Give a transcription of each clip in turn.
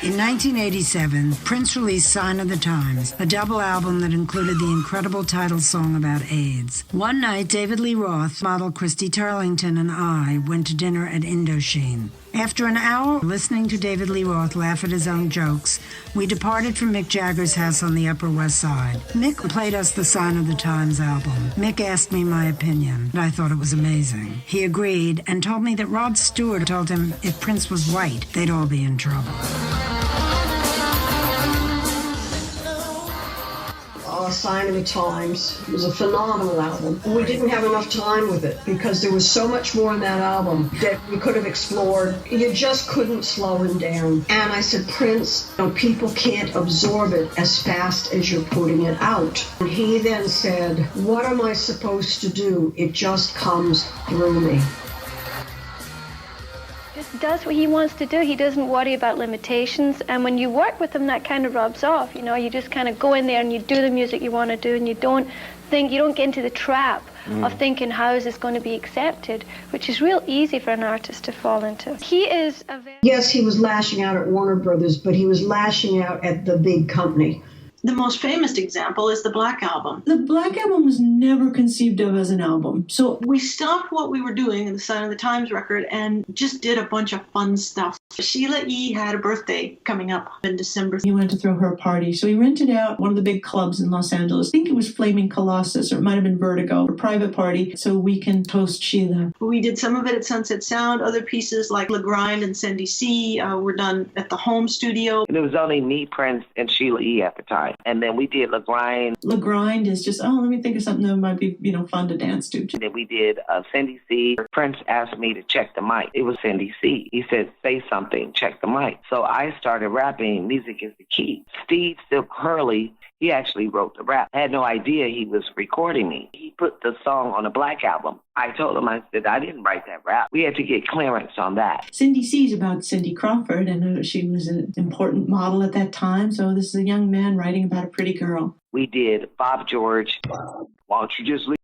In 1987, Prince released Sign of the Times, a double album that included the incredible title song about AIDS. One night, David Lee Roth, model Christy Turlington, and I went to dinner at Indochine. After an hour listening to David Lee Roth laugh at his own jokes, we departed from Mick Jagger's house on the Upper West Side. Mick played us the Sign of the Times album. Mick asked me my opinion, and I thought it was amazing. He agreed and told me that Rod Stewart told him if Prince was white, they'd all be in trouble. Sign of the Times. It was a phenomenal album. We didn't have enough time with it because there was so much more in that album that we could have explored. You just couldn't slow him down. And I said, Prince, people can't absorb it as fast as you're putting it out. And he then said, what am I supposed to do? It just comes through me. Just does what he wants to do. He doesn't worry about limitations, and when you work with him, that kind of rubs off. You just kind of go in there and you do the music you want to do, and you don't get into the trap of thinking how is this going to be accepted, which is real easy for an artist to fall into. Yes, he was lashing out at Warner Brothers, but he was lashing out at the big company. The most famous example is the Black Album. The Black Album was never conceived of as an album. So we stopped what we were doing in the Sign of the Times record and just did a bunch of fun stuff. Sheila E. had a birthday coming up in December. He wanted to throw her a party, so he rented out one of the big clubs in Los Angeles. I think it was Flaming Colossus, or it might have been Vertigo, a private party, so we can toast Sheila. We did some of it at Sunset Sound. Other pieces like Le Grind and Cindy C. Were done at the home studio. And it was only me, Prince, and Sheila E. at the time. And then we did Le Grind. Le Grind is just, let me think of something that might be, fun to dance to. And then we did Cindy C. Prince asked me to check the mic. It was Cindy C. He said, say something, check the mic. So I started rapping, Music is the Key. Steve Silk Hurley, he actually wrote the rap. I had no idea he was recording me. He put the song on a Black Album. I told him, I said, I didn't write that rap. We had to get clearance on that. Cindy C is about Cindy Crawford, and she was an important model at that time. So this is a young man writing about a pretty girl. We did Bob George, Why Don't You Just Leave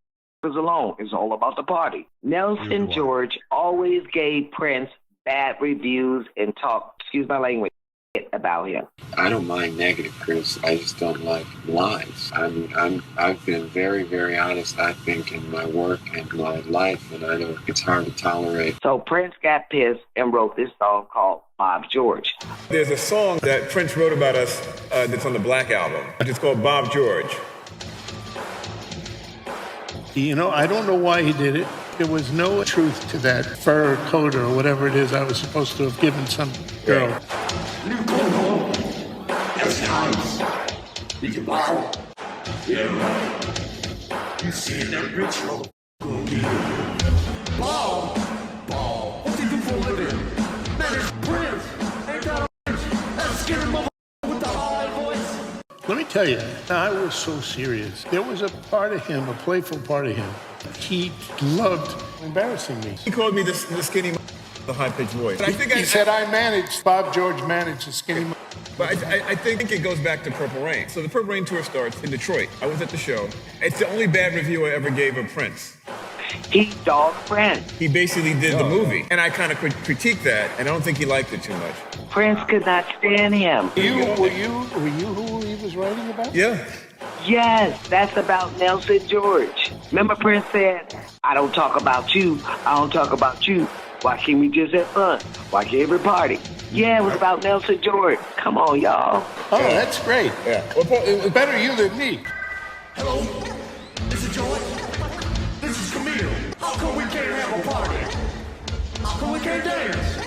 Us Alone? It's all about the party. Nelson George always gave Prince bad reviews and talked, excuse my language, about him. I don't mind negative criticism. I just don't like lies. I've been very, very honest, I think, in my work and my life, and I know it's hard to tolerate. So Prince got pissed and wrote this song called Bob George. There's a song that Prince wrote about us that's on the Black Album. It's called Bob George. I don't know why he did it. There was no truth to that fur coat or whatever it is I was supposed to have given some girl. You see that ritual. Ball. What's he do for a living? Man, it's Prince. Ain't that a bitch? That skinny mother with the high voice. Let me tell you, I was so serious. There was a part of him, a playful part of him. He loved embarrassing me. He called me the skinny the high-pitched voice. He said Bob George managed the skinny But I think it goes back to Purple Rain. So the Purple Rain tour starts in Detroit. I was at the show. It's the only bad review I ever gave of Prince. He dogged Prince. He basically did the movie. And I kind of critiqued that, and I don't think he liked it too much. Prince could not stand him. Were you who he was writing about? Yeah. Yes, that's about Nelson George. Remember Prince said, I don't talk about you. I don't talk about you. Why can't we just have fun? Why can't we party? Yeah, it was about Nelson George. Come on, y'all. Oh, that's great. Yeah. Well, better you than me. Hello, this is George. This is Camille. How come we can't have a party? How come we can't dance?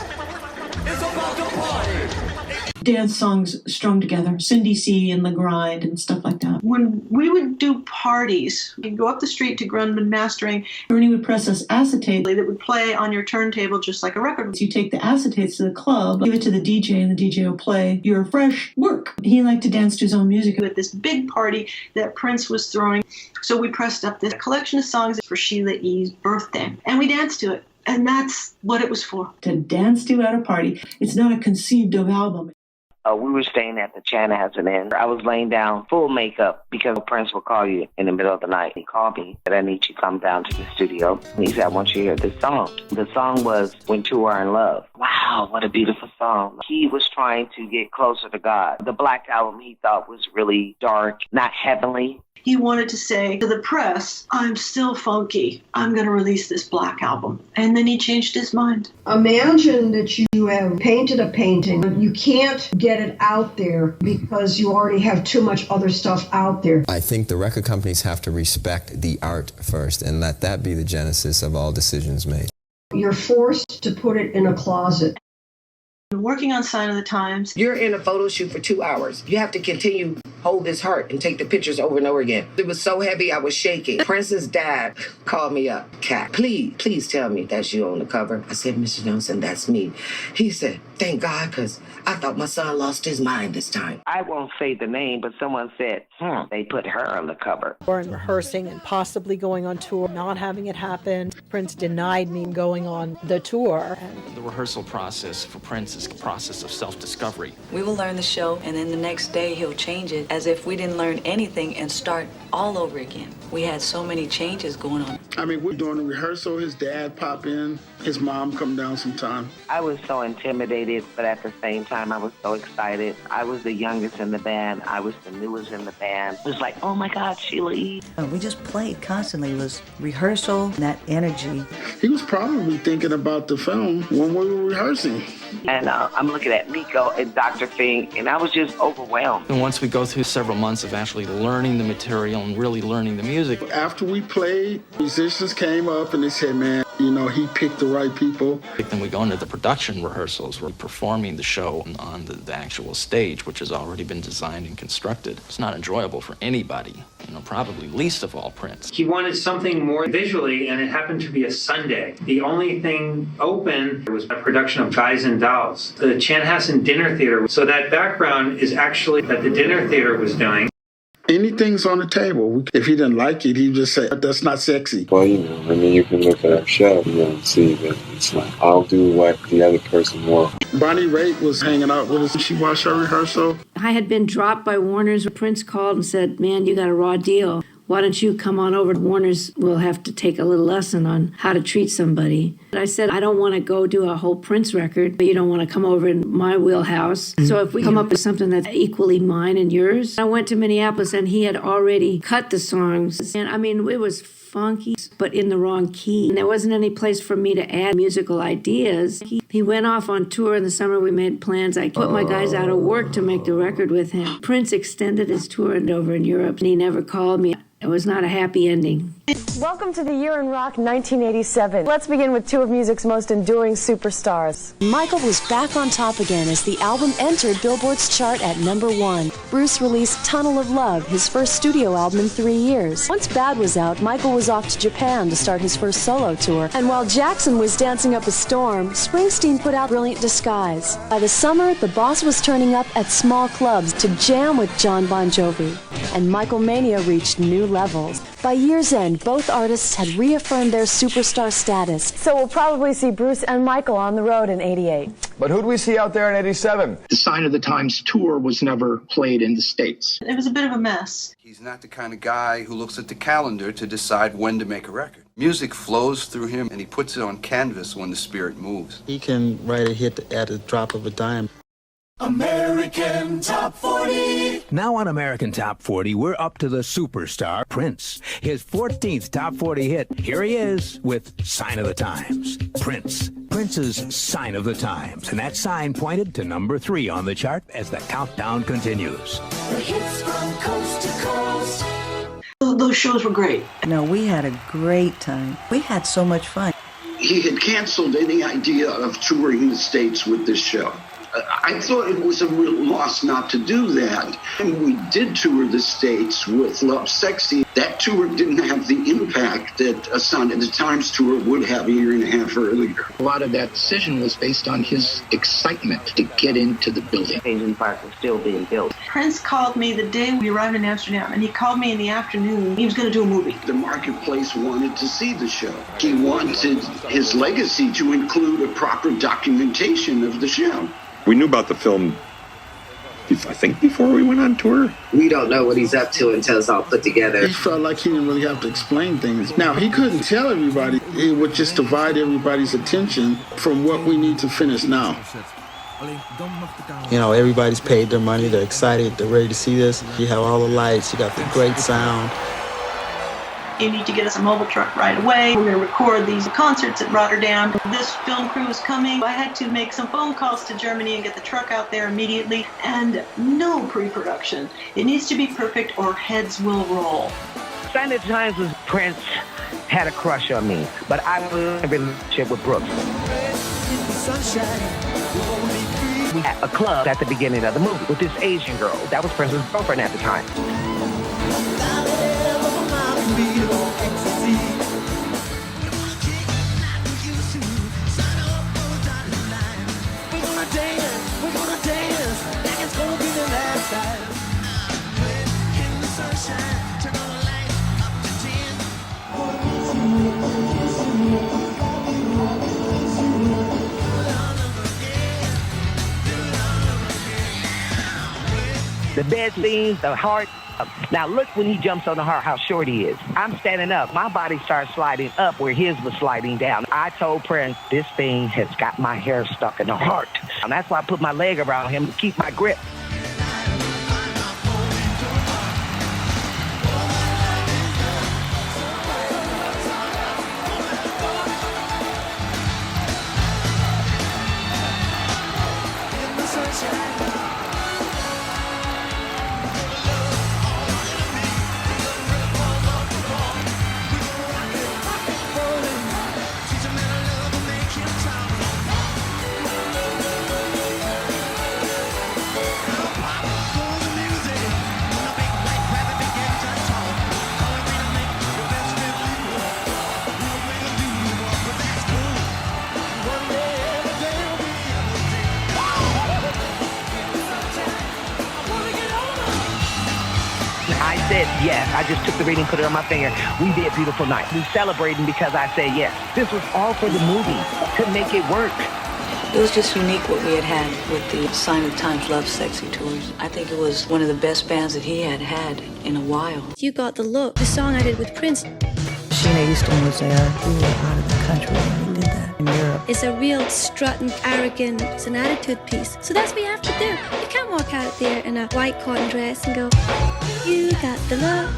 It's about the party. Dance songs strung together, Cindy C and Le Grind and stuff like that. When we would do parties, you'd go up the street to Grundman Mastering. Ernie would press us acetate that would play on your turntable just like a record. You take the acetates to the club, give it to the DJ, and the DJ will play your fresh work. He liked to dance to his own music. At this big party that Prince was throwing, so we pressed up this collection of songs for Sheila E.'s birthday, and we danced to it. And that's what it was for. To dance to at a party. It's not a conceived of album. We were staying at the Chanhassen Inn. I was laying down full makeup because Prince will call you in the middle of the night. He called me, said, I need you to come down to the studio. And he said, I want you to hear this song. The song was When Two Are in Love. Wow, what a beautiful song. He was trying to get closer to God. The Black Album he thought was really dark, not heavenly. He wanted to say to the press, I'm still funky. I'm going to release this Black Album. And then he changed his mind. Imagine that you have painted a painting. You can't get it out there because you already have too much other stuff out there. I think the record companies have to respect the art first and let that be the genesis of all decisions made. You're forced to put it in a closet. Working on Sign of the Times. You're in a photo shoot for 2 hours. You have to continue hold this heart and take the pictures over and over again. It was so heavy I was shaking. Prince's dad called me up. Cat, please tell me that's you on the cover. I said, Mr. Johnson, that's me. He said, thank God, because I thought my son lost his mind this time. I won't say the name, but someone said, they put her on the cover. We're rehearsing and possibly going on tour, not having it happen. Prince denied me going on the tour. The rehearsal process for Prince is a process of self-discovery. We will learn the show, and then the next day he'll change it as if we didn't learn anything and start all over again. We had so many changes going on. I mean, we're doing a rehearsal, his dad pop in, his mom come down sometime. I was so intimidated, but at the same time, I was so excited. I was the youngest in the band. I was the newest in the band. It was like, oh my God, Sheila E. We just played constantly. It was rehearsal, that energy. He was probably thinking about the film when we were rehearsing. And I'm looking at Nico and Dr. Fink, and I was just overwhelmed. And once we go through several months of actually learning the material and really learning the music. After we played, musicians came up and they said, man, you know, he picked the right people. Then we go into the production rehearsals. We're performing the show on the actual stage, which has already been designed and constructed. It's not enjoyable for anybody, probably least of all Prince. He wanted something more visually, and it happened to be a Sunday. The only thing open was a production of Guys and Dolls, the Chanhassen Dinner Theater. So that background is actually that the dinner theater was doing. Anything's on the table. If he didn't like it, he'd just say, that's not sexy. Well, you can look at our show and see that it's like, I'll do what the other person wants. Bonnie Raitt was hanging out with us. She watched our rehearsal. I had been dropped by Warner's. Prince called and said, man, you got a raw deal. Why don't you come on over? Warner's will have to take a little lesson on how to treat somebody. I said, I don't want to go do a whole Prince record, but you don't want to come over in my wheelhouse. So if we come up with something that's equally mine and yours. I went to Minneapolis and he had already cut the songs. And I mean, it was funky, but in the wrong key. And there wasn't any place for me to add musical ideas. He went off on tour in the summer. We made plans. I put my guys out of work to make the record with him. Prince extended his tour over in Europe, and he never called me. It was not a happy ending. Welcome to the Year in Rock 1987. Let's begin with two of music's most enduring superstars. Michael was back on top again as the album entered Billboard's chart at #1. Bruce released Tunnel of Love, his first studio album in 3 years. Once Bad was out, Michael was off to Japan to start his first solo tour. And while Jackson was dancing up a storm, Springsteen put out Brilliant Disguise. By the summer, the boss was turning up at small clubs to jam with John Bon Jovi. And Michael Mania reached new levels. By year's end, both artists had reaffirmed their superstar status. So we'll probably see Bruce and Michael on the road in '88. But who'd we see out there in '87? The Sign of the Times tour was never played in the States. It was a bit of a mess. He's not the kind of guy who looks at the calendar to decide when to make a record. Music flows through him, and he puts it on canvas when the spirit moves. He can write a hit at a drop of a dime. American Top 40. Now on American Top 40, we're up to the superstar, Prince. His 14th Top 40 hit. Here he is with Sign of the Times. Prince. Prince's Sign of the Times. And that sign pointed to #3 on the chart as the countdown continues. The hits from coast to coast. Those shows were great. No, we had a great time. We had so much fun. He had canceled any idea of touring the States with this show. I thought it was a real loss not to do that. And we did tour the States with Love Sexy. That tour didn't have the impact that a Sign of the Times tour would have a year and a half earlier. A lot of that decision was based on his excitement to get into the building. Asian Park was still being built. Prince called me the day we arrived in Amsterdam, and he called me in the afternoon. He was going to do a movie. The marketplace wanted to see the show. He wanted his legacy to include a proper documentation of the show. We knew about the film I think before we went on tour. We don't know what he's up to until it's all put together. He felt like he didn't really have to explain things. Now, he couldn't tell everybody. It would just divide everybody's attention from what we need to finish now. You know, everybody's paid their money. They're excited. They're ready to see this. You have all the lights. You got the great sound. You need to get us a mobile truck right away. We're going to record these concerts at Rotterdam. This film crew is coming. I had to make some phone calls to Germany and get the truck out there immediately. And no pre-production. It needs to be perfect or heads will roll. Sign of the Times was Prince had a crush on me, but I was in a relationship with Brooks. We had a club at the beginning of the movie with this Asian girl. That was Prince's girlfriend at the time. The bed scenes, the heart. Now look when he jumps on the heart, how short he is. I'm standing up. My body starts sliding up where his was sliding down. I told Prince, this thing has got my hair stuck in the heart. And that's why I put my leg around him to keep my grip. I said yes. I just took the reading, put it on my finger. We did Beautiful Night. We celebrating because I said yes. This was all for the movie to make it work. It was just unique what we had with the Sign of the Times Love Sexy tours. I think it was one of the best bands that he had in a while. You Got the Look, the song I did with Prince. Sheena Easton was there. We were out of the country when we did that in Europe. It's a real strutting, arrogant, it's an attitude piece. So that's what you have to do. You can't walk out there in a white cotton dress and go, you got the look,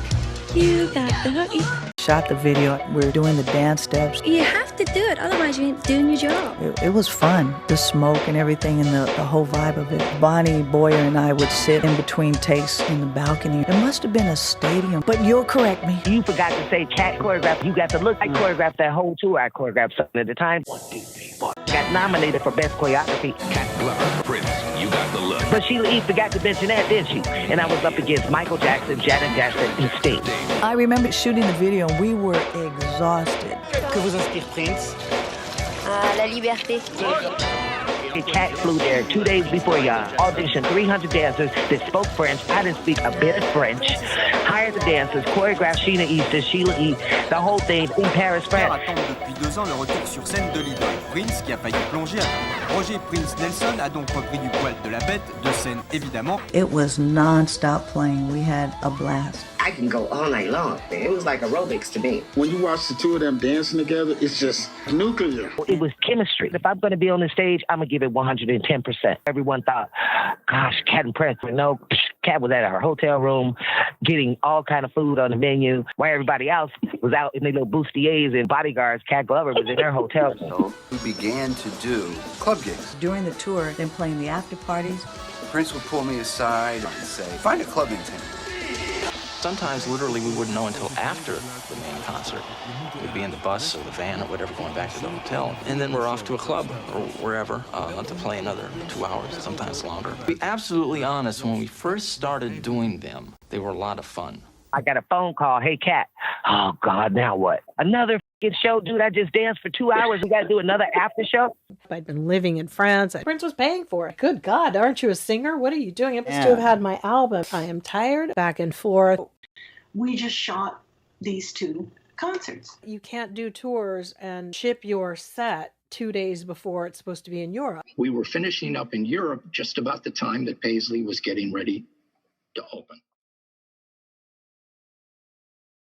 you got the hook. Shot the video. We're doing the dance steps. You have to do it, otherwise you ain't doing your job. It was fun. The smoke and everything and the whole vibe of it. Bonnie Boyer and I would sit in between takes in the balcony. It must have been a stadium, but you'll correct me. You forgot to say Cat choreographed. You got to look. I choreographed that whole tour. I choreographed something at the time. 1, 2, 3, 4. Got nominated for Best Choreography. Cat Glover, Prince, You Got the Look. But Sheila E. forgot to mention that, didn't she? And I was up against Michael Jackson, Janet Jackson, and Sting. I remember shooting the video and we were exhausted. Que vous inspire Prince? La liberté. Cat flew there 2 days before y'all. Auditioned 300 dancers that spoke French. I didn't speak a bit of French. Hired the dancers, choreographed Sheena Easton, Sheila E., the whole thing in Paris, France. Attendent depuis 2 ans le retour sur scène de l'idole. Prince, qui a failli plonger à Roger Prince Nelson, a donc repris du poil de la bête, de scène évidemment. It was non-stop playing. We had a blast. I can go all night long. It was like aerobics to me. When you watch the two of them dancing together, it's just nuclear. It was chemistry. If I'm going to be on the stage, I'm going to give it 110%. Everyone thought, gosh, Cat and Prince. No, Cat was at our hotel room getting all kind of food on the menu, while everybody else was out in their little bustiers and bodyguards. Cat Glover was in their hotel. So we began to do club gigs. During the tour, then playing the after parties. Prince would pull me aside and say, find a club in town. Sometimes, literally, we wouldn't know until after the main concert. We'd be in the bus or the van or whatever going back to the hotel. And then we're off to a club or wherever to play another 2 hours, sometimes longer. To be absolutely honest, when we first started doing them, they were a lot of fun. I got a phone call. Hey, Cat. Oh, God, now what? Another show, dude. I just danced for 2 hours. We got to do another after show. I'd been living in France. Prince was paying for it. Good God, aren't you a singer? What are you doing? I must to have had my album. I Am Tired, back and forth. We just shot these 2 concerts. You can't do tours and ship your set 2 days before it's supposed to be in Europe. We were finishing up in Europe just about the time that Paisley was getting ready to open.